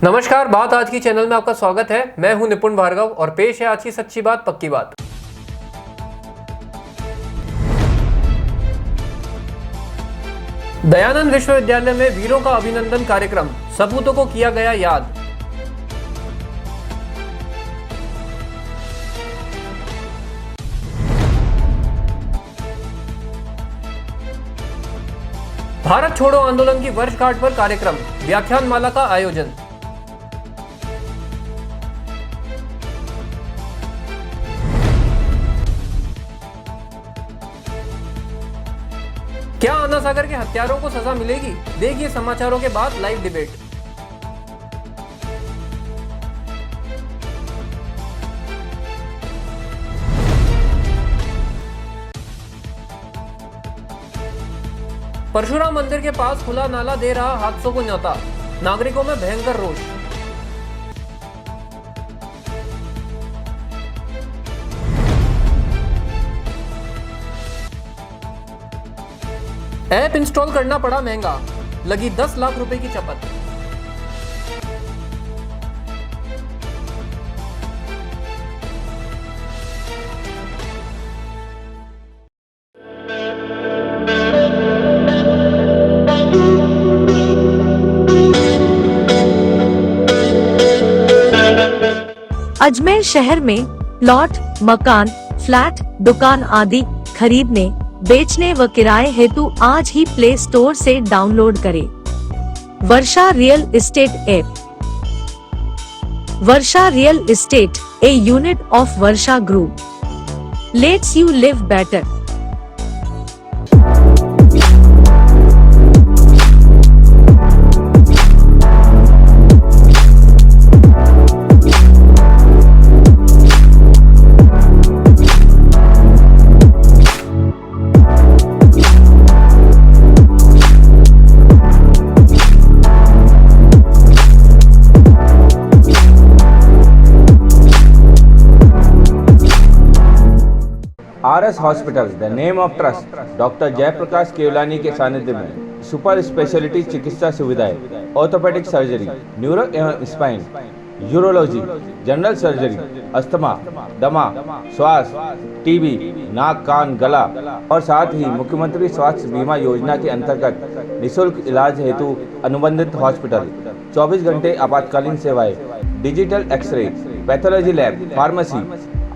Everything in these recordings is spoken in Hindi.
नमस्कार, बात आज की चैनल में आपका स्वागत है। मैं हूं निपुण भार्गव और पेश है आज की सच्ची बात पक्की बात। दयानंद विश्वविद्यालय में वीरों का अभिनंदन कार्यक्रम, सपूतों को किया गया याद। भारत छोड़ो आंदोलन की वर्षगांठ पर कार्यक्रम, व्याख्यानमाला का आयोजन। क्या अन्ना सागर के हत्यारों को सजा मिलेगी? देखिए समाचारों के बाद लाइव डिबेट। परशुराम मंदिर के पास खुला नाला दे रहा हादसों को न्योता, नागरिकों में भयंकर रोष। ऐप इंस्टॉल करना पड़ा महंगा, लगी 10 लाख रुपए की चपत। अजमेर शहर में प्लॉट, मकान, फ्लैट, दुकान आदि खरीदने, बेचने व किराए हेतु आज ही प्ले स्टोर से डाउनलोड करें Varsha real estate app. Varsha real estate, a unit of Varsha group, let's you live better. RS Hospitals, the name of trust, doctor Jayaprakash Kewalani के सानिध्य में सुपर स्पेशलिटी चिकित्सा सुविधाएं, ऑर्थोपेडिक सर्जरी, न्यूरो एवं spine, urology, general surgery, asthma, दमा, श्वास, टीबी, नाक कान गला और साथ ही मुख्यमंत्री स्वास्थ्य बीमा योजना के अंतर्गत निःशुल्क इलाज हेतु अनुबंधित हॉस्पिटल, 24 घंटे आपातकालीन सेवाएं, digital x ray, pathology lab, pharmacy.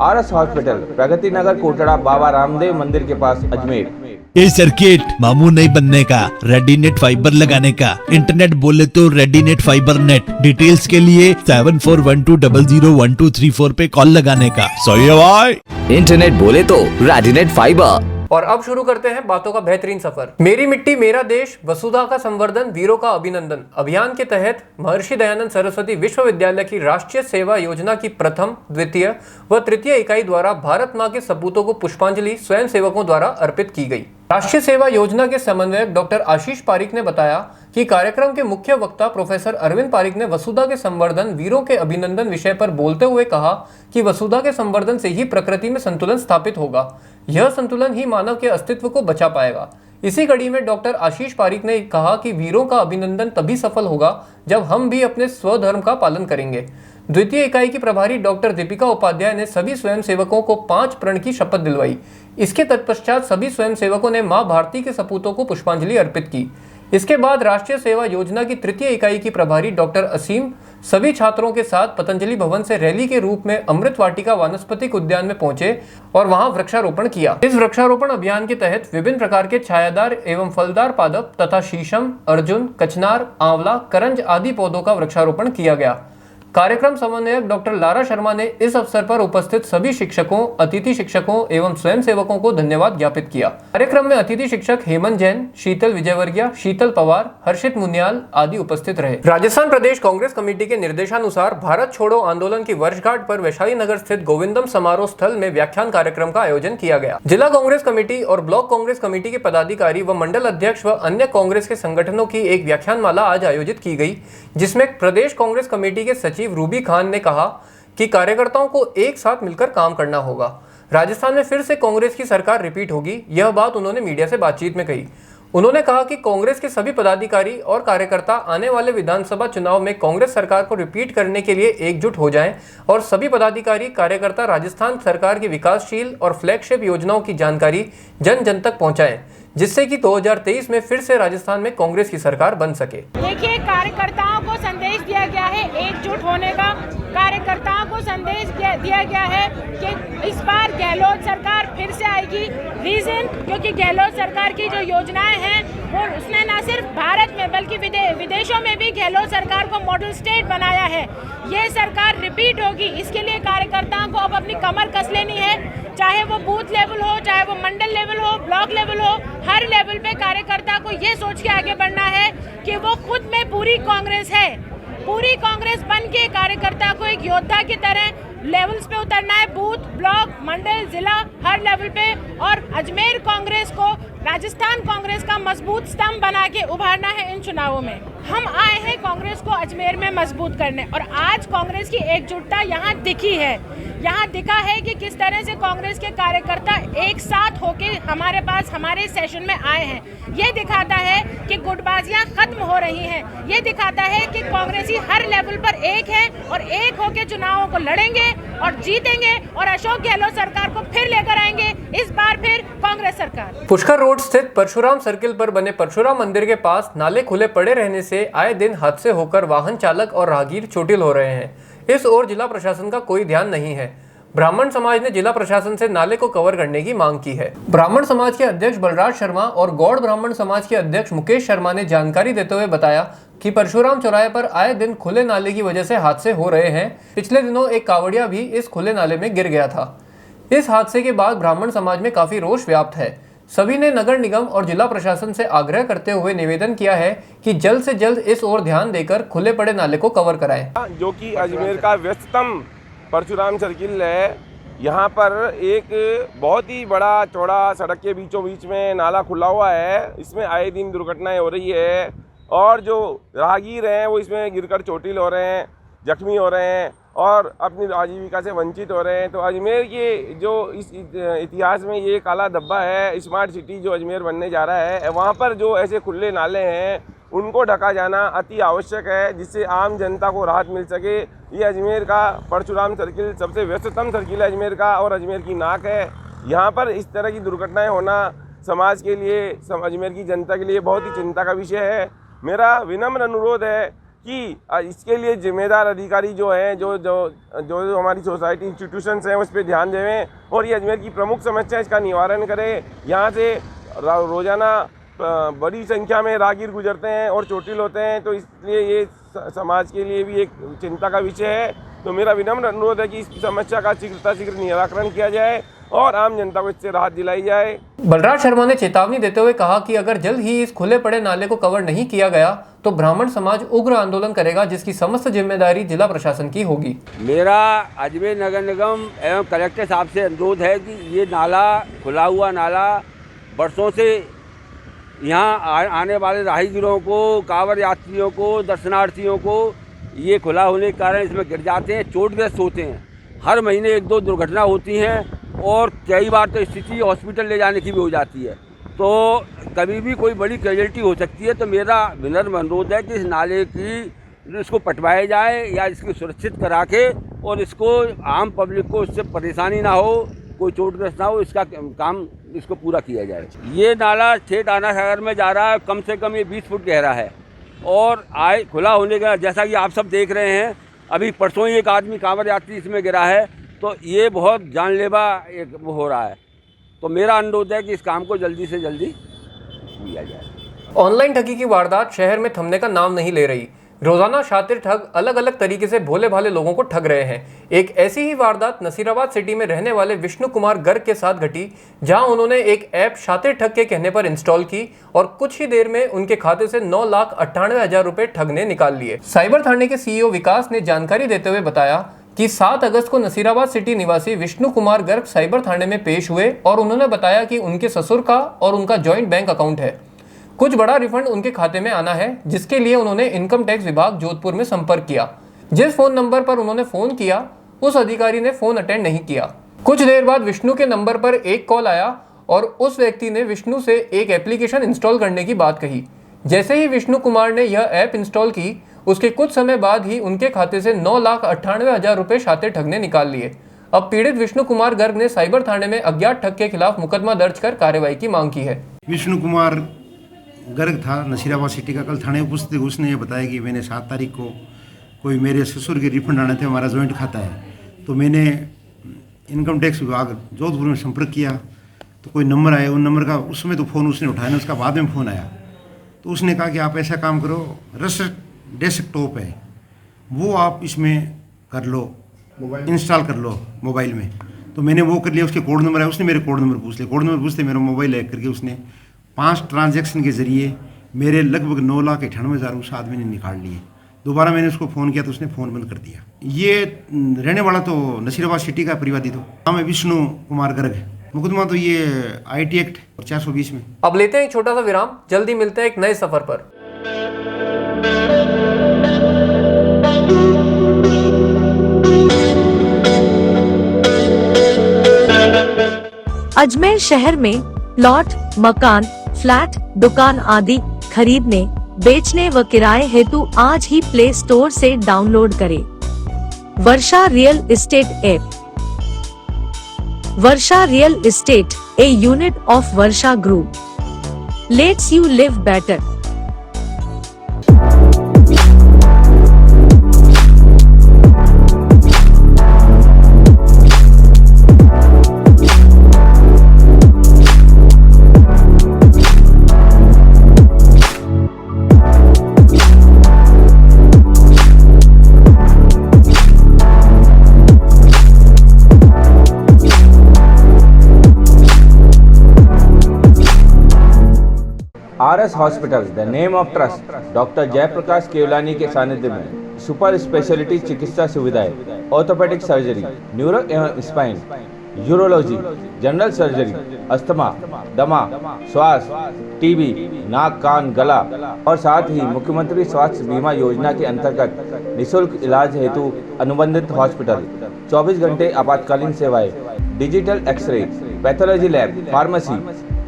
RS hospital, Pragati Nagar, Kotda, Baba Ramdev मंदिर के पास, अजमेर। ये सर्किट मामू नहीं बनने का, रेडीनेट फाइबर लगाने का। इंटरनेट बोले तो रेडीनेट फाइबर नेट। डिटेल्स के लिए 7412001234 पे कॉल लगाने का। सही है भाई। इंटरनेट बोले तो रेडीनेट फाइबर। और अब शुरू करते हैं बातों का बेहतरीन सफर। मेरी मिट्टी मेरा देश, वसुधा का संवर्धन, वीरों का अभिनंदन अभियान के तहत महर्षि दयानंद सरस्वती विश्वविद्यालय की राष्ट्रीय सेवा योजना की प्रथम, द्वितीय व तृतीय इकाई द्वारा भारत मां के सपूतों को पुष्पांजलि स्वयं सेवकों द्वारा अर्पित की गई। राष्ट्रीय सेवा योजना के समन्वयक डॉक्टर आशीष पारिक ने बताया कि कार्यक्रम के मुख्य वक्ता प्रोफेसर अरविंद पारिक ने वसुधा के संवर्धन, वीरों के अभिनंदन विषय पर बोलते हुए कहा कि वसुधा के संवर्धन से ही प्रकृति में संतुलन स्थापित होगा। यह संतुलन ही मानव के अस्तित्व को बचा पाएगा। इसी कड़ी में डॉक्टर आशीष पारिक ने कहा कि वीरों का अभिनंदन तभी सफल होगा जब हम भी अपने स्वधर्म का पालन करेंगे। द्वितीय इकाई की प्रभारी डॉक्टर दीपिका उपाध्याय ने सभी स्वयंसेवकों को 5 प्रण की शपथ दिलवाई। इसके तत्पश्चात सभी स्वयंसेवकों ने मां भारती के सपूतों को पुष्पांजलि अर्पित की। इसके बाद राष्ट्रीय सेवा योजना की तृतीय इकाई की प्रभारी डॉक्टर असीम सभी छात्रों के साथ पतंजलि भवन से रैली के रूप में अमृत वाटिका वानस्पतिक उद्यान में पहुंचे और वहां वृक्षारोपण किया। इस वृक्षारोपण अभियान के तहत विभिन्न प्रकार के छायादार एवं फलदार पादप तथा शीशम, अर्जुन, कचनार, आंवला, करंज आदि पौधों का वृक्षारोपण किया गया। कार्यक्रम समन्वयक डॉक्टर लारा शर्मा ने इस अवसर पर उपस्थित सभी शिक्षकों, अतिथि शिक्षकों एवं स्वयंसेवकों को धन्यवाद ज्ञापित किया। कार्यक्रम में अतिथि शिक्षक हेमंत जैन, शीतल विजयवर्गीय, शीतल पवार, हर्षित मुनियाल आदि उपस्थित रहे। राजस्थान प्रदेश कांग्रेस कमेटी के निर्देशानुसार भारत छोड़ो आंदोलन की वर्षगांठ पर वैशाली नगर स्थित गोविंदम समारोह स्थल में व्याख्यान कार्यक्रम का आयोजन किया गया। जिला कांग्रेस कमेटी और ब्लॉक कांग्रेस कमेटी के पदाधिकारी व मंडल अध्यक्ष व अन्य कांग्रेस के संगठनों की एक व्याख्यानमाला आज आयोजित की गई, जिसमें प्रदेश कांग्रेस कमेटी के सचिव रूबी खान ने कहा कि कार्यकर्ताओं को एक साथ मिलकर काम करना होगा। राजस्थान में फिर से कांग्रेस की सरकार रिपीट होगी, यह बात उन्होंने मीडिया से बातचीत में कही। उन्होंने कहा कि कांग्रेस के सभी पदाधिकारी और कार्यकर्ता आने वाले विधानसभा चुनाव में कांग्रेस सरकार को रिपीट करने के लिए एकजुट हो जाएं और सभी पदाधिकारी कार्यकर्ता राजस्थान सरकार की विकासशील और फ्लैगशिप योजनाओं की जानकारी जन जन तक पहुंचाएं, जिससे कि 2023 में फिर से राजस्थान में कांग्रेस की सरकार बन सके। देखिए, कार्यकर्ताओं को संदेश दिया गया है एकजुट होने का। कार्यकर्ताओं को संदेश दिया गया है कि इस बार गहलोत सरकार फिर से आएगी। रीजन क्योंकि गहलोत सरकार की जो योजनाएं हैं वो उसने न सिर्फ भारत में बल्कि विदेशों में भी गहलोत सरकार को मॉडल स्टेट बनाया है। ये सरकार रिपीट होगी, इसके लिए कार्यकर्ताओं को अब अपनी कमर कस लेनी है। चाहे वो बूथ लेवल हो, चाहे वो मंडल लेवल हो, ब्लॉक लेवल हो, हर लेवल पे कार्यकर्ता को ये सोच के आगे बढ़ना है कि वो खुद में पूरी कांग्रेस है। पूरी कांग्रेस बन के कार्यकर्ता को एक योद्धा की तरह लेवल्स पे उतरना है, बूथ, ब्लॉक, मंडल, जिला, हर लेवल पे, और अजमेर कांग्रेस को राजस्थान कांग्रेस का मजबूत स्तंभ बना के उभारना है। इन चुनावों में हम आए हैं कांग्रेस को अजमेर में मजबूत करने, और आज कांग्रेस की एकजुटता यहाँ दिखी है। यहाँ दिखा है कि किस तरह से कांग्रेस के कार्यकर्ता एक साथ होके हमारे पास हमारे सेशन में आए हैं। ये दिखाता है कि गुटबाजियाँ खत्म हो रही हैं। ये दिखाता है कि कांग्रेसी हर लेवल पर एक है और एक होके चुनावों को लड़ेंगे और जीतेंगे और अशोक गहलोत सरकार को फिर लेकर आएंगे, इस बार फिर कांग्रेस सरकार। पुष्कर रोड स्थित परशुराम सर्किल पर बने परशुराम मंदिर के पास नाले खुले पड़े रहने से आए दिन हादसे होकर वाहन चालक और राहगीर चोटिल हो रहे हैं। इस ओर जिला प्रशासन का कोई ध्यान नहीं है। ब्राह्मण समाज ने जिला प्रशासन से नाले को कवर करने की मांग की है। ब्राह्मण समाज के अध्यक्ष बलराज शर्मा और गौड़ ब्राह्मण समाज के अध्यक्ष मुकेश शर्मा ने जानकारी देते हुए बताया कि परशुराम चौराहे पर आए दिन खुले नाले की वजह से हादसे हो रहे हैं। पिछले दिनों एक कावड़िया भी इस खुले नाले में गिर गया था। इस हादसे के बाद ब्राह्मण समाज में काफी रोष व्याप्त है। सभी ने नगर निगम और जिला प्रशासन से आग्रह करते हुए निवेदन किया है कि जल्द से जल्द इस ओर ध्यान देकर खुले पड़े नाले को कवर कराएं। जो कि अजमेर का व्यस्ततम परशुराम सर्किल है, यहाँ पर एक बहुत ही बड़ा चौड़ा सड़क के बीचों बीच में नाला खुला हुआ है। इसमें आए दिन दुर्घटनाएं हो रही है और जो राहगीर हैं वो इसमें गिरकर चोटिल हो रहे हैं, जख्मी हो रहे हैं और अपनी आजीविका से वंचित हो रहे हैं। तो अजमेर के जो इस इतिहास में ये काला धब्बा है, स्मार्ट सिटी जो अजमेर बनने जा रहा है, वहाँ पर जो ऐसे खुले नाले हैं उनको ढका जाना अति आवश्यक है, जिससे आम जनता को राहत मिल सके। ये अजमेर का परशुराम सर्किल सबसे व्यस्ततम सर्किल है अजमेर का और अजमेर की नाक है। यहाँ पर इस तरह की दुर्घटनाएं होना समाज के लिए, अजमेर की जनता के लिए बहुत ही चिंता का विषय है। मेरा विनम्र अनुरोध है कि इसके लिए जिम्मेदार अधिकारी जो हैं, जो हमारी सोसाइटी इंस्टीट्यूशंस हैं, उस पर ध्यान देवें और ये अजमेर की प्रमुख समस्या इसका निवारण करें। यहाँ से रोज़ाना बड़ी संख्या में राहगीर गुजरते हैं और चोटिल होते हैं, तो इसलिए ये समाज के लिए भी एक चिंता का विषय है। तो मेरा विनम्र अनुरोध है कि इस समस्या का शीघ्र निराकरण किया जाए और आम जनता को इससे राहत दिलाई जाए। बलराज शर्मा ने चेतावनी देते हुए कहा कि अगर जल्द ही इस खुले पड़े नाले को कवर नहीं किया गया तो ब्राह्मण समाज उग्र आंदोलन करेगा, जिसकी समस्त जिम्मेदारी जिला प्रशासन की होगी। मेरा अजमेर नगर निगम एवं कलेक्टर साहब से अनुरोध है कि ये नाला, खुला हुआ नाला, बरसों से यहाँ आने वाले राहगीरों को, कांवड़ यात्रियों को, दर्शनार्थियों को ये खुला होने के कारण इसमें गिर जाते हैं, चोटग्रस्त होते हैं। हर महीने 1-2 दुर्घटना होती हैं और कई बार तो स्थिति हॉस्पिटल ले जाने की भी हो जाती है, तो कभी भी कोई बड़ी कैजुअल्टी हो सकती है। तो मेरा विनम्र अनुरोध है कि इस नाले की इसको पटवाया जाए या इसको सुरक्षित करा के और इसको आम पब्लिक को इससे परेशानी ना हो, कोई चोटग्रस्त ना हो, इसका काम इसको पूरा किया जाए। ये नाला ठेठ आना सागर में जा रहा है, कम से कम ये 20 फुट गहरा है और आए खुला होने का, जैसा कि आप सब देख रहे हैं, अभी परसों ही एक आदमी कांवड़ यात्री इसमें गिरा है, तो ये बहुत जानलेवा एक वो हो रहा है। तो मेरा अनुरोध है कि इस काम को जल्दी से जल्दी किया जाए। ऑनलाइन ठगी की वारदात शहर में थमने का नाम नहीं ले रही। रोजाना शातिर ठग अलग अलग तरीके से भोले भाले लोगों को ठग रहे हैं। एक ऐसी ही वारदात नसीराबाद सिटी में रहने वाले विष्णु कुमार गर्ग के साथ घटी, जहां उन्होंने एक ऐप शातिर ठग के कहने पर इंस्टॉल की और कुछ ही देर में उनके खाते से 9,98,000 रुपए ठग ने निकाल लिए। साइबर थाने के सीईओ विकास ने जानकारी देते हुए बताया कि 7 अगस्त को नसीराबाद सिटी निवासी विष्णु कुमार गर्ग साइबर थाने में पेश हुए और उन्होंने बताया कि उनके ससुर का और उनका जॉइंट बैंक अकाउंट है। कुछ बड़ा रिफंड उनके खाते में आना है, जिसके लिए उन्होंने इनकम टैक्स विभाग जोधपुर में संपर्क किया। जिस फोन नंबर पर उन्होंने फोन किया उस अधिकारी ने फोन अटेंड नहीं किया। कुछ देर बाद विष्णु के नंबर पर एक कॉल आया और उस व्यक्ति ने विष्णु से एक एप्लीकेशन इंस्टॉल करने की बात कही। जैसे ही विष्णु कुमार ने यह ऐप इंस्टॉल की, उसके कुछ समय बाद ही उनके खाते से 9,98,000 रुपए शातिर ठग ने निकाल लिए। अब पीड़ित विष्णु कुमार गर्ग ने साइबर थाने में अज्ञात ठग के खिलाफ मुकदमा दर्ज कर कार्रवाई की मांग की है। विष्णु कुमार गर्ग था, नसीराबाद सिटी का। कल थाने उपस्थित उसने ये बताया कि मैंने 7 तारीख को कोई मेरे ससुर के रिफंड आने थे, हमारा जॉइंट खाता है, तो मैंने इनकम टैक्स विभाग जोधपुर में संपर्क किया, तो कोई नंबर आया, उन नंबर का उस समय तो फ़ोन उसने उठाया ना, उसका बाद में फ़ोन आया, तो उसने कहा कि आप ऐसा काम करो, डेस्कटॉप है वो आप इसमें कर लो, इंस्टॉल कर लो मोबाइल में। तो मैंने वो कर लिया, उसके कोड नंबर है, उसने मेरे कोड नंबर पूछ लिया, कोड नंबर पूछते मेरा मोबाइल हैक करके उसने 5 ट्रांजैक्शन के जरिए मेरे लगभग 9,98,000 उस आदमी ने निकाल लिए। दोबारा मैंने उसको फ़ोन किया तो उसने फ़ोन बंद कर दिया। ये रहने वाला तो नसीराबाद सिटी का परिवादी, तो नाम है विष्णु कुमार गर्ग है। मुकदमा तो ये IT एक्ट 420 में। अब लेते हैं एक छोटा सा विराम, जल्दी मिलते हैं एक नए सफर पर। अजमेर शहर में प्लॉट, मकान, फ्लैट, दुकान आदि खरीदने, बेचने व किराए हेतु आज ही प्ले स्टोर से डाउनलोड करें Varsha real estate app. Varsha real estate, a unit of Varsha Group, lets you live better. RS hospital, the name of trust, doctor Jayaprakash Kewalani के सानिध्य में सुपर स्पेशलिटी चिकित्सा सुविधाएं, ऑर्थोपेडिक सर्जरी, न्यूरो एवं spine, urology, general surgery, asthma, दमा, श्वास, TB, नाक, कान, गला और साथ ही मुख्यमंत्री स्वास्थ्य बीमा योजना के अंतर्गत निःशुल्क इलाज हेतु अनुबंधित हॉस्पिटल, 24 घंटे आपातकालीन सेवाएं, digital x ray, pathology lab, pharmacy.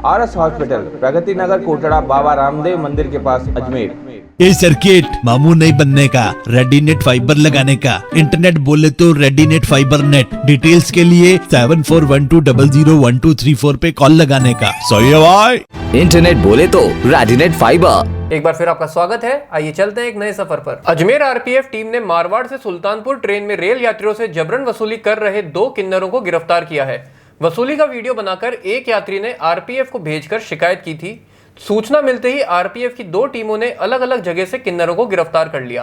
RS hospital, Pragati Nagar, Kotda, Baba Ramdev मंदिर के पास, अजमेर। ये सर्किट मामू नहीं बनने का, रेडीनेट फाइबर लगाने का, इंटरनेट बोले तो रेडीनेट फाइबर नेट। डिटेल्स के लिए 7412001234 पे कॉल लगाने का। सही है भाई। इंटरनेट बोले तो रेडीनेट फाइबर। एक बार फिर आपका स्वागत है। आइए चलते हैं एक नए सफर पर। अजमेर RPF टीम ने मारवाड़ से सुल्तानपुर ट्रेन में रेल यात्रियों से जबरन वसूली कर रहे 2 किन्नरों को गिरफ्तार किया है। वसूली का वीडियो बनाकर एक यात्री ने RPF को भेजकर शिकायत की थी। सूचना मिलते ही RPF की 2 टीमों ने अलग अलग जगह से किन्नरों को गिरफ्तार कर लिया।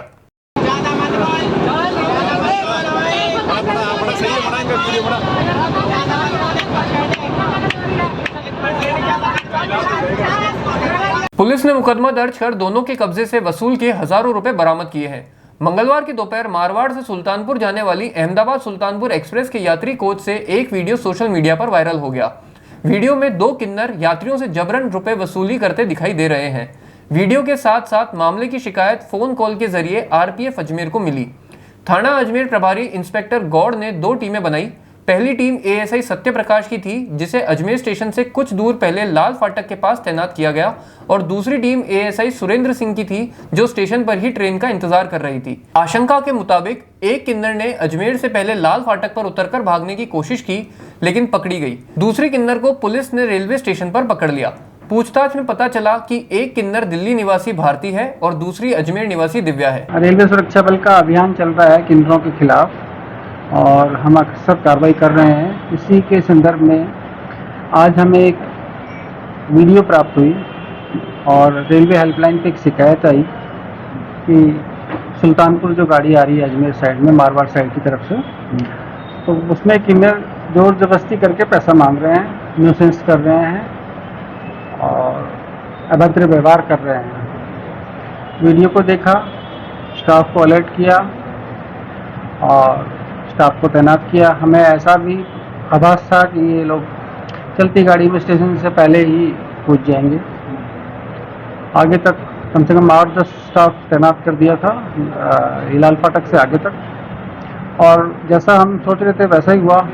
पुलिस ने मुकदमा दर्ज कर दोनों के कब्जे से वसूल के हजारों रुपए बरामद किए हैं। मंगलवार की दोपहर मारवाड़ से सुल्तानपुर जाने वाली अहमदाबाद सुल्तानपुर एक्सप्रेस के यात्री कोच से एक वीडियो सोशल मीडिया पर वायरल हो गया। वीडियो में 2 किन्नर यात्रियों से जबरन रुपए वसूली करते दिखाई दे रहे हैं। वीडियो के साथ साथ मामले की शिकायत फोन कॉल के जरिए RPF अजमेर को मिली। थाना अजमेर प्रभारी इंस्पेक्टर गौड़ ने 2 टीमें बनाई। पहली टीम ASI सत्य प्रकाश की थी, जिसे अजमेर स्टेशन से कुछ दूर पहले लाल फाटक के पास तैनात किया गया, और दूसरी टीम ASI सुरेंद्र सिंह की थी, जो स्टेशन पर ही ट्रेन का इंतजार कर रही थी। आशंका के मुताबिक एक किन्नर ने अजमेर से पहले लाल फाटक पर उतरकर भागने की कोशिश की, लेकिन पकड़ी गई। दूसरी किन्नर को पुलिस ने रेलवे स्टेशन पर पकड़ लिया। पूछताछ में पता चला कि एक किन्नर दिल्ली निवासी भारती है और दूसरी अजमेर निवासी दिव्या है। रेलवे सुरक्षा बल का अभियान चल रहा है किन्नरों के खिलाफ, और हम अक्सर कार्रवाई कर रहे हैं। इसी के संदर्भ में आज हमें एक वीडियो प्राप्त हुई और रेलवे हेल्पलाइन पे एक शिकायत आई कि सुल्तानपुर जो गाड़ी आ रही है अजमेर साइड में, मारवाड़ साइड की तरफ से, तो उसमें किन्नर जोर जबरदस्ती करके पैसा मांग रहे हैं, न्यूसेंस कर रहे हैं और अभद्र व्यवहार कर रहे हैं। वीडियो को देखा, स्टाफ को अलर्ट किया और स्टाफ को तैनात किया। हमें ऐसा भी आभास था कि ये लोग चलती गाड़ी में स्टेशन से पहले ही पहुंच जाएंगे। आगे तक कम से कम 8-10 स्टाफ तैनात कर दिया था लाल फाटक से आगे तक, और जैसा हम सोच रहे थे वैसा ही हुआ।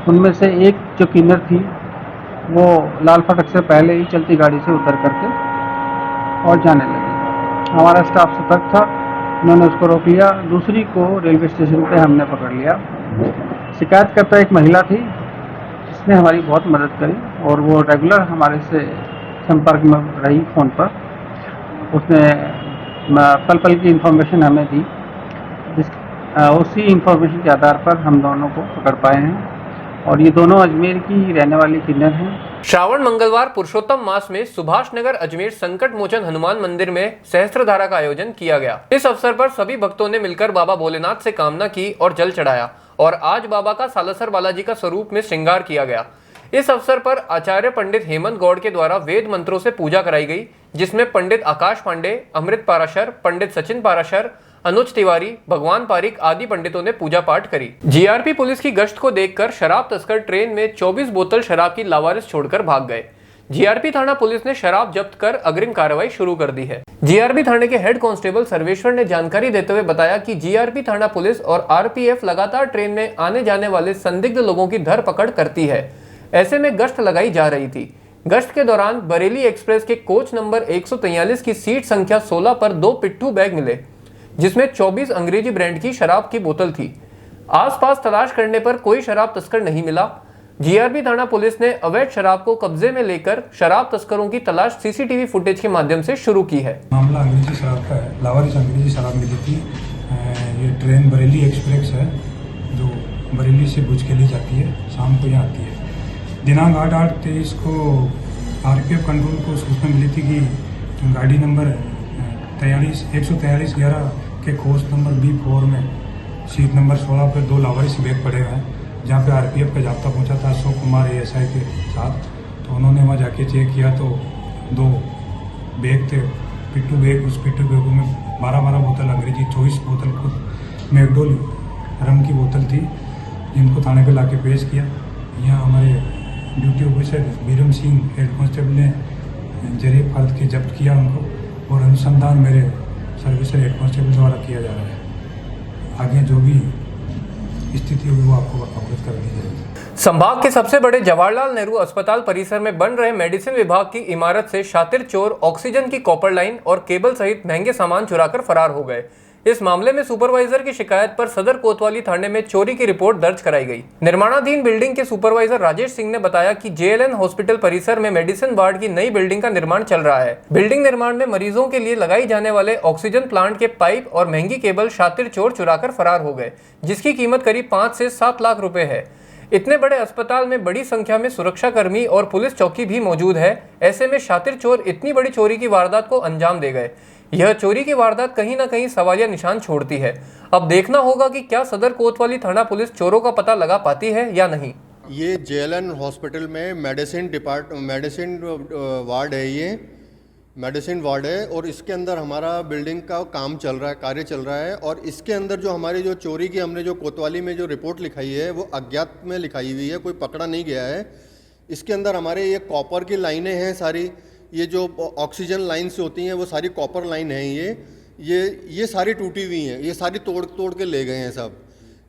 उनमें से एक जो किन्नर थी वो लाल फाटक से पहले ही चलती गाड़ी से उतर करके और जाने लगी। हमारा स्टाफ सतर्क था, उन्होंने उसको रोक लिया। दूसरी को रेलवे स्टेशन पे हमने पकड़ लिया। शिकायतकर्ता एक महिला थी जिसने हमारी बहुत मदद करी और वो रेगुलर हमारे से संपर्क में रही फ़ोन पर। उसने पल पल की इन्फॉर्मेशन हमें दी, उसी इन्फॉर्मेशन के आधार पर हम दोनों को पकड़ पाए हैं और ये दोनों अजमेर की रहने वाली किन्नर हैं। श्रावण मंगलवार पुरुषोत्तम मास में सुभाष नगर अजमेर संकट मोचन हनुमान मंदिर में सहस्त्रधारा का आयोजन किया गया। इस अवसर पर सभी भक्तों ने मिलकर बाबा भोलेनाथ से कामना की और जल चढ़ाया और आज बाबा का सालासर बालाजी का स्वरूप में श्रृंगार किया गया। इस अवसर पर आचार्य पंडित हेमंत गौड़ के द्वारा वेद मंत्रों से पूजा कराई गई, जिसमें पंडित आकाश पांडे, अमृत पाराशर, पंडित सचिन पाराशर, अनुज तिवारी, भगवान पारिक आदि पंडितों ने पूजा पाठ करी। जीआरपी पुलिस की गश्त को देखकर शराब तस्कर ट्रेन में 24 बोतल शराब की लावारिस छोड़कर भाग गए। जीआरपी थाना पुलिस ने शराब जब्त कर अग्रिम कार्रवाई शुरू कर दी है। जीआरपी थाने के हेड कांस्टेबल सर्वेश्वर ने जानकारी देते हुए बताया कि जीआरपी थाना पुलिस और आरपीएफ लगातार ट्रेन में आने जाने वाले संदिग्ध लोगों की धरपकड़ करती है। ऐसे में गश्त लगाई जा रही थी। गश्त के दौरान बरेली एक्सप्रेस के कोच नंबर 143 की सीट संख्या 16 पर 2 पिट्ठू बैग मिले, जिसमें 24 अंग्रेजी ब्रांड की शराब की बोतल थी। आसपास तलाश करने पर कोई शराब तस्कर नहीं मिला। जीआरपी थाना पुलिस ने अवैध शराब को कब्जे में लेकर शराब तस्करों की तलाश सीसीटीवी फुटेज के माध्यम से शुरू की है। मामला अंग्रेजी शराब का है। लावारिस अंग्रेजी शराब मिली थी। ये ट्रेन बरेली एक्सप्रेस है जो बरेली से भुज के लिए जाती है, शाम को यहाँ आती है। दिनांक 8/8/23 को आरपीएफ कंट्रोल को सूचना मिली थी कि गाड़ी नंबर 143/11 के कोच नंबर B4 में सीट नंबर 16 पर 2 लावारिस बैग पड़े हुए हैं, जहाँ पे आरपीएफ का जाब्ता पहुंचा था अशोक कुमार ASI के साथ। तो उन्होंने वहाँ जाके चेक किया तो 2 बैग थे, पिट्ठू बैग। उस पिट्ठू बैगों में 12 बोतल अंग्रेजी, 24 बोतल खुद मैकडोल रम की बोतल थी, जिनको थाने पे लाके पेश किया। यहाँ हमारे duty officer Veeram Singh head constable ने जरिए फर्द के जब्त किया उनको और अनुसंधान मेरे सर्विसर हेड कांस्टेबल द्वारा किया जा रहा है। आगे जो भी स्थिति हुई वो आपको अवगत कर दी जाएगी। संभाग के सबसे बड़े जवाहरलाल नेहरू अस्पताल परिसर में बन रहे मेडिसिन विभाग की इमारत से शातिर चोर ऑक्सीजन की कॉपर लाइन और केबल सहित महंगे सामान चुराकर फरार हो गए। इस मामले में सुपरवाइजर की शिकायत पर सदर कोतवाली थाने में चोरी की रिपोर्ट दर्ज कराई गई। निर्माणाधीन बिल्डिंग के सुपरवाइजर राजेश सिंह ने बताया कि JLN हॉस्पिटल परिसर में मेडिसिन वार्ड की नई बिल्डिंग का निर्माण चल रहा है। बिल्डिंग निर्माण में मरीजों के लिए लगाई जाने वाले ऑक्सीजन प्लांट के पाइप और महंगी केबल शातिर चोर चुराकर फरार हो गए, जिसकी कीमत करीब 5 से 7 लाख रुपए है। इतने बड़े अस्पताल में बड़ी संख्या में सुरक्षाकर्मी और पुलिस चौकी भी मौजूद है। ऐसे में शातिर चोर इतनी बड़ी चोरी की वारदात को अंजाम दे गए। यह चोरी की वारदात कहीं न कहीं सवालिया निशान छोड़ती है। अब देखना होगा कि क्या सदर कोतवाली थाना पुलिस चोरों का पता लगा पाती है या नहीं। ये JLN हॉस्पिटल में मेडिसिन वार्ड है, ये मेडिसिन वार्ड है और इसके अंदर हमारा बिल्डिंग का काम चल रहा है, कार्य चल रहा है। और इसके अंदर जो हमारी जो चोरी की हमने जो कोतवाली में जो रिपोर्ट लिखाई है वो अज्ञात में लिखाई हुई है, कोई पकड़ा नहीं गया है। इसके अंदर हमारे ये कॉपर की लाइनें हैं सारी, ये जो ऑक्सीजन लाइन्स होती हैं वो सारी कॉपर लाइन हैं। ये सारी टूटी हुई हैं, ये सारी तोड़ के ले गए हैं सब।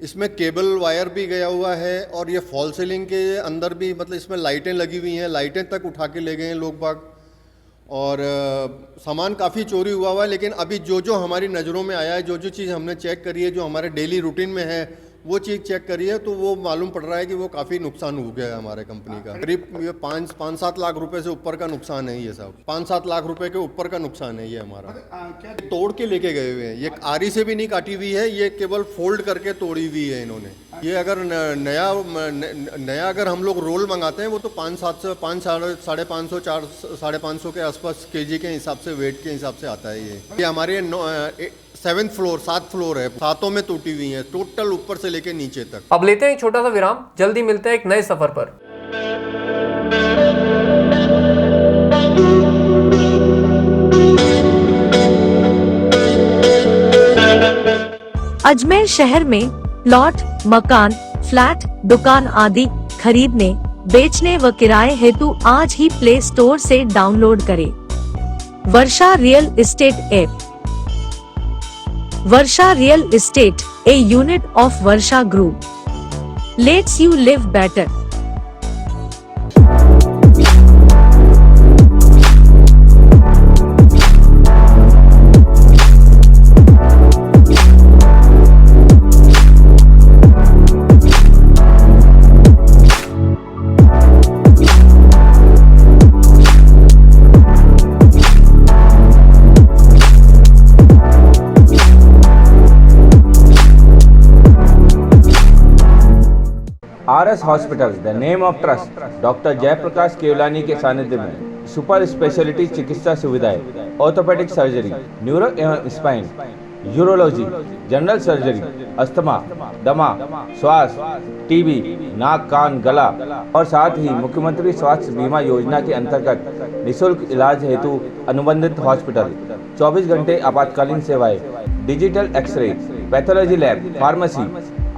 इसमें केबल वायर भी गया हुआ है और ये फॉल सीलिंग के अंदर भी मतलब इसमें लाइटें लगी हुई हैं, लाइटें तक उठा के ले गए हैं लोग बाग। और सामान काफ़ी चोरी हुआ है। लेकिन अभी जो हमारी नज़रों में आया है, जो चीज़ हमने चेक करी है, जो हमारे डेली रूटीन में है वो चीज़ चेक करी है, तो वो मालूम पड़ रहा है कि वो काफ़ी नुकसान हो गया है हमारे कंपनी का। करीब ये 5-7 लाख रुपए से ऊपर का नुकसान है ये सब। 5-7 लाख रुपए के ऊपर का नुकसान है ये हमारा। तोड़ के लेके गए हुए हैं, ये आरी से भी नहीं काटी हुई है, ये केवल फोल्ड करके तोड़ी हुई है इन्होंने। ये अगर नया अगर हम लोग रोल मंगाते हैं वो तो 5-5.5 4.5 के आसपास केजी के हिसाब से, वेट के हिसाब से आता है। ये हमारे 7th फ्लोर 7 फ्लोर है, 7 में टूटी हुई है टोटल ऊपर से लेके नीचे तक। अब लेते हैं एक छोटा सा विराम, जल्दी मिलते हैं एक नए सफर पर। अजमेर शहर में प्लॉट, मकान, फ्लैट, दुकान आदि खरीदने, बेचने व किराए हेतु आज ही प्ले स्टोर से डाउनलोड करें Varsha real estate app. Varsha real estate, a unit of Varsha Group, lets you live better. RS Hospitals, the name of trust, doctor Jayaprakash Kewalani के सानिध्य में सुपर स्पेशलिटी चिकित्सा सुविधाएं, ऑर्थोपेडिक सर्जरी, न्यूरो एवं spine, urology, general surgery, asthma, दमा, श्वास, टीबी, नाक कान गला और साथ ही मुख्यमंत्री स्वास्थ्य बीमा योजना के अंतर्गत निःशुल्क इलाज हेतु अनुबंधित हॉस्पिटल, 24 घंटे आपातकालीन सेवाएं, digital x ray, pathology lab, pharmacy,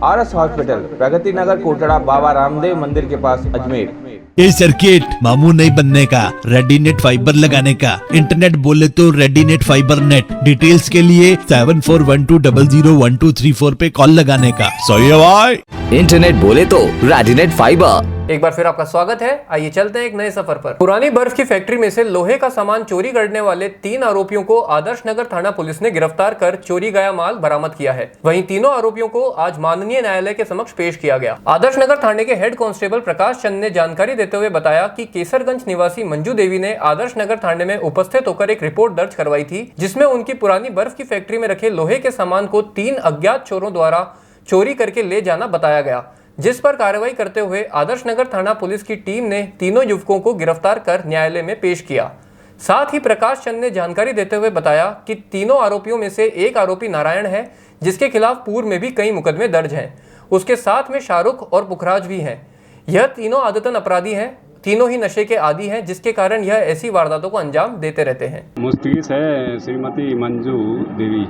RS hospital, Pragati Nagar, Kotda, Baba Ramdev मंदिर के पास, अजमेर। ये सर्किट मामू नहीं बनने का, रेडीनेट फाइबर लगाने का, इंटरनेट बोले तो रेडीनेट फाइबर नेट। डिटेल्स के लिए 7412001234 पे कॉल लगाने का। सही है भाई। इंटरनेट बोले तो रेडिनेट फाइबर। एक बार फिर आपका स्वागत है। आइए चलते हैं एक नए सफर पर। पुरानी बर्फ की फैक्ट्री में से लोहे का सामान चोरी करने वाले 3 आरोपियों को आदर्श नगर थाना पुलिस ने गिरफ्तार कर चोरी गया माल बरामद किया है। वहीं तीनों आरोपियों को आज माननीय न्यायालय के समक्ष पेश किया गया। आदर्श नगर थाने के हेड कांस्टेबल प्रकाश चंद ने जानकारी देते हुए बताया कि केसरगंज निवासी मंजू देवी ने आदर्श नगर थाने में उपस्थित होकर एक रिपोर्ट दर्ज करवाई थी, जिसमें उनकी पुरानी बर्फ की फैक्ट्री में रखे लोहे के सामान को 3 अज्ञात चोरों द्वारा चोरी करके ले जाना बताया गया, जिस पर कार्रवाई करते हुए आदर्श नगर थाना पुलिस की टीम ने तीनों युवकों को गिरफ्तार कर न्यायालय में पेश किया। साथ ही प्रकाश चंद ने जानकारी देते हुए बताया कि तीनों आरोपियों में से एक आरोपी नारायण है, जिसके खिलाफ पूर्व में भी कई मुकदमे दर्ज हैं। उसके साथ में शाहरुख और पुखराज भी हैं। यह तीनों आदतन अपराधी हैं, तीनों ही नशे के आदी हैं, जिसके कारण यह ऐसी वारदातों को अंजाम देते रहते हैं। मुस्तकीस है श्रीमती मंजू देवी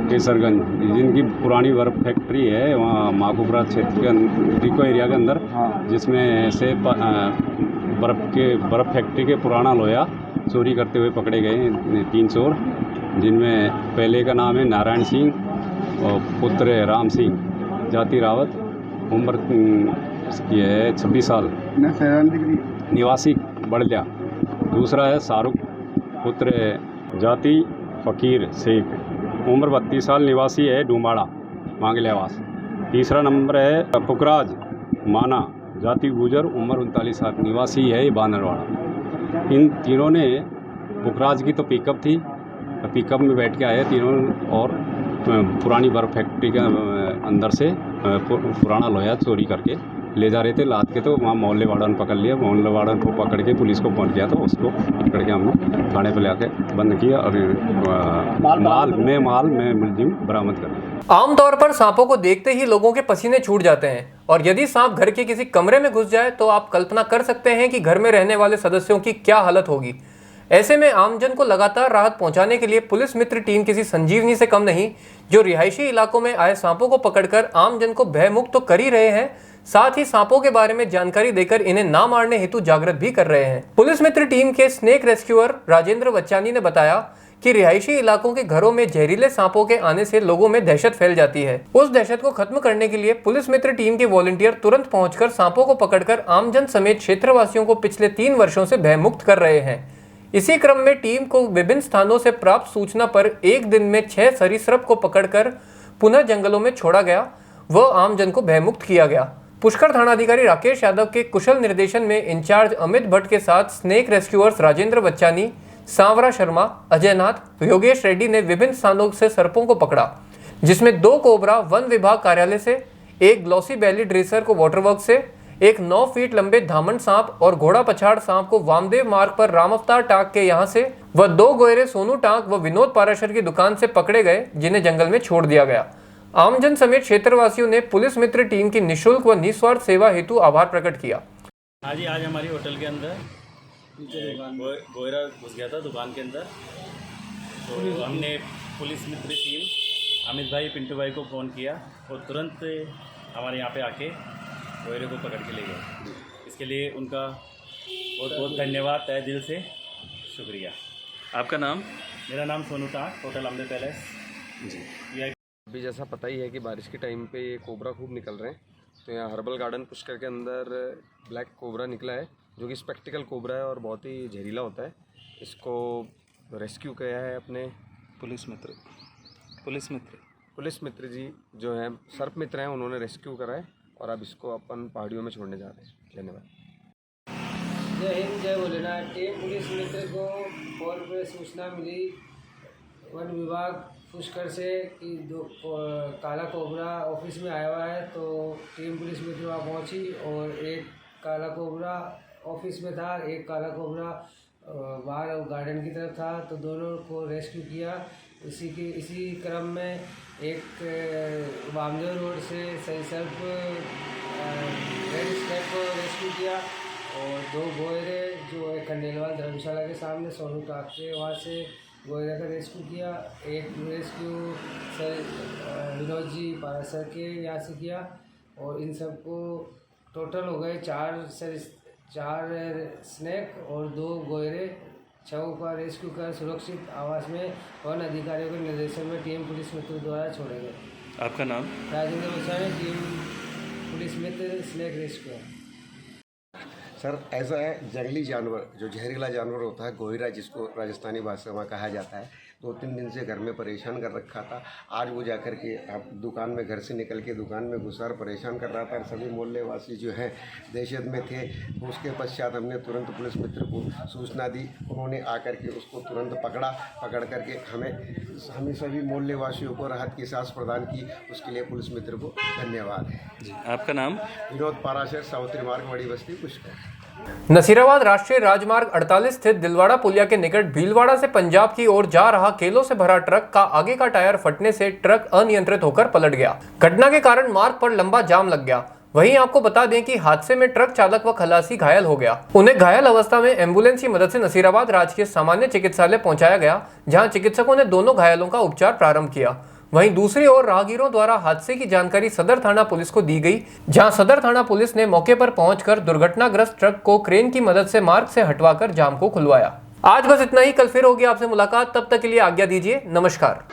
केसरगंज, जिनकी पुरानी बर्फ फैक्ट्री है वहाँ माकूपुरा क्षेत्र के रिको एरिया के अंदर, जिसमें ऐसे बर्फ फैक्ट्री के पुराना लोहा चोरी करते हुए पकड़े गए 3 चोर, जिनमें पहले का नाम है नारायण सिंह और पुत्र है राम सिंह, जाति रावत, उम्र इसकी है 26 साल, निवासी बड़लिया। दूसरा है शाहरुख, पुत्र है जाति फ़कीर शेख, उम्र 32 साल, निवासी है डूमाड़ा मांगलेवास। तीसरा नंबर है पुखराज माना, जाति गुजर, उम्र 39 साल, निवासी है बानरवाड़ा। इन तीनों ने, पुखराज की तो पिकअप थी, पिकअप में बैठ के आए तीनों और पुरानी बर्फ फैक्ट्री के अंदर से पुराना लोहा चोरी करके ले जा रहे थे। लाद के तो वहाँ मोहल्ले वाड़न पकड़ लिया, मोहल्ले वाड़न को पकड़ के पुलिस को पहुँच गया, तो उसको पकड़ के हमने थाने पर ले आके बंद किया और माल में मुलजिम बरामद कर दिया। आमतौर पर सांपों को देखते ही लोगों के पसीने छूट जाते हैं, और यदि सांप घर के किसी कमरे में घुस जाए तो आप कल्पना कर सकते हैं कि घर में रहने वाले सदस्यों की क्या हालत होगी। ऐसे में आमजन को लगातार राहत पहुंचाने के लिए पुलिस मित्र टीम किसी संजीवनी से कम नहीं, जो रिहायशी इलाकों में आए सांपों को पकड़कर आमजन को भयमुक्त तो कर ही रहे हैं, साथ ही सांपों के बारे में जानकारी देकर इन्हें ना मारने हेतु जागृत भी कर रहे हैं। पुलिस मित्र टीम के स्नेक रेस्क्यूअर राजेंद्र बच्चानी ने बताया कि रिहायशी इलाकों के घरों में जहरीले सांपों के आने से लोगों में दहशत फैल जाती है। उस दहशत को खत्म करने के लिए पुलिस मित्र टीम के वॉलंटियर तुरंत पहुंचकर सांपों को पकड़कर आमजन समेत क्षेत्रवासियों को पिछले 3 वर्षों से भयमुक्त कर रहे हैं। इसी क्रम में टीम को विभिन्न स्थानों से प्राप्त सूचना पर एक दिन में 6 सरीसृप को पकड़कर पुनः जंगलों में छोड़ा गया व आमजन को भयमुक्त किया गया। पुष्कर थानाधिकारी राकेश यादव के कुशल निर्देशन में इंचार्ज अमित भट्ट के साथ स्नेक रेस्क्यूअर्स राजेंद्र बच्चानी, सांवरा शर्मा, अजय नाथ, योगेश रेड्डी ने विभिन्न स्थानों से सर्पों को पकड़ा, जिसमें 2 कोबरा वन विभाग कार्यालय से, एक ग्लॉसी बैली ड्रेसर को वाटरवर्क से, एक 9 फीट लंबे धामन सांप और घोड़ा पछाड़ सांप को वामदेव मार्ग पर राम अवतार टाक के यहाँ से व 2 गोयरे सोनू टाक व विनोद पाराशर की दुकान से पकड़े गए, जिन्हें जंगल में छोड़ दिया गया। आमजन समेत क्षेत्रवासियों ने पुलिस मित्र टीम की निःशुल्क व निस्वार्थ सेवा हेतु आभार प्रकट किया। आज हमारी होटल के अंदर गोयरा घुस गया था दुकान के अंदर, तो हमने पुलिस मित्र टीम अमित भाई, पिंटू भाई को फ़ोन किया और तुरंत हमारे यहाँ पे आके गोयरे को पकड़ के ले गए। इसके लिए उनका बहुत बहुत धन्यवाद, तहे दिल से शुक्रिया। आपका नाम? मेरा नाम सोनू टाक, होटल अम्बे पैलेस जी। अभी जैसा पता ही है कि बारिश के टाइम पे ये कोबरा खूब निकल रहे हैं, तो यहाँ हर्बल गार्डन पुष्कर के अंदर ब्लैक कोबरा निकला है, जो कि स्पेक्टिकल कोबरा है और बहुत ही जहरीला होता है। इसको रेस्क्यू किया है अपने पुलिस मित्र जी जो हैं सर्प मित्र हैं, उन्होंने रेस्क्यू करा है और अब इसको अपन पहाड़ियों में छोड़ने जा रहे हैं। धन्यवाद। जय हिंद, जय भोलेनाथ। टीम पुलिस मित्र को फोन पर सूचना मिली वन विभाग पुष्कर से कि काला कोबरा ऑफिस में आया हुआ है, तो टीम पुलिस मित्र वहाँ पहुँची और एक काला कोबरा ऑफिस में था, एक काला कोबरा बाहर गार्डन की तरफ था, तो दोनों को रेस्क्यू किया। इसी क्रम में एक वामदेव रोड से सही सर्फ रेड स्नेक को रेस्क्यू किया और 2 गोयरे जो एक खंडेलवाल धर्मशाला के सामने सोनू टाक के वहाँ से गोयरे का रेस्क्यू किया। एक रेस्क्यू विनोद जी पारासर के यहाँ से किया और इन सबको टोटल हो गए 4 स्नेक और 2 गोयरे। 6 का रेस्क्यू कर सुरक्षित आवास में वन अधिकारियों के निर्देशन में टीम पुलिस मित्र द्वारा छोड़े गए। आपका नाम? राजेंद्र मुसानी, टीम पुलिस मित्र स्नेक रेस्क्यू। सर ऐसा है, जंगली जानवर जो जहरीला जानवर होता है गोहिरा, जिसको राजस्थानी भाषा में कहा जाता है, 2-3 दिन से घर में परेशान कर रखा था। आज वो जाकर के अब दुकान में घर से निकल के दुकान में घुसा और परेशान कर रहा था और सभी मोहल्ले वासी जो हैं दहशत में थे। उसके पश्चात हमने तुरंत पुलिस मित्र को सूचना दी, उन्होंने आकर के उसको तुरंत पकड़ करके हमें सभी मोहल्ले वासियों को राहत की सांस प्रदान की। उसके लिए पुलिस मित्र को धन्यवाद है जी। आपका नाम? विनोद पाराशर, सावित्री मार्ग, बड़ी बस्ती, पुष्कर। नसीराबाद राष्ट्रीय राजमार्ग 48 स्थित दिलवाड़ा पुलिया के निकट भीलवाड़ा से पंजाब की ओर जा रहा केलों से भरा ट्रक का आगे का टायर फटने से ट्रक अनियंत्रित होकर पलट गया। घटना के कारण मार्ग पर लंबा जाम लग गया। वहीं आपको बता दें कि हादसे में ट्रक चालक व खलासी घायल हो गया। उन्हें घायल अवस्था में एम्बुलेंस की मदद से नसीराबाद राजकीय सामान्य चिकित्सालय पहुंचाया गया, जहां चिकित्सकों ने दोनों घायलों का उपचार प्रारंभ किया। वहीं दूसरी ओर राहगीरों द्वारा हादसे की जानकारी सदर थाना पुलिस को दी गई, जहां सदर थाना पुलिस ने मौके पर पहुंचकर दुर्घटनाग्रस्त ट्रक को क्रेन की मदद से मार्ग से हटवाकर जाम को खुलवाया। आज बस इतना ही। कल फिर होगी आपसे मुलाकात, तब तक के लिए आज्ञा दीजिए। नमस्कार।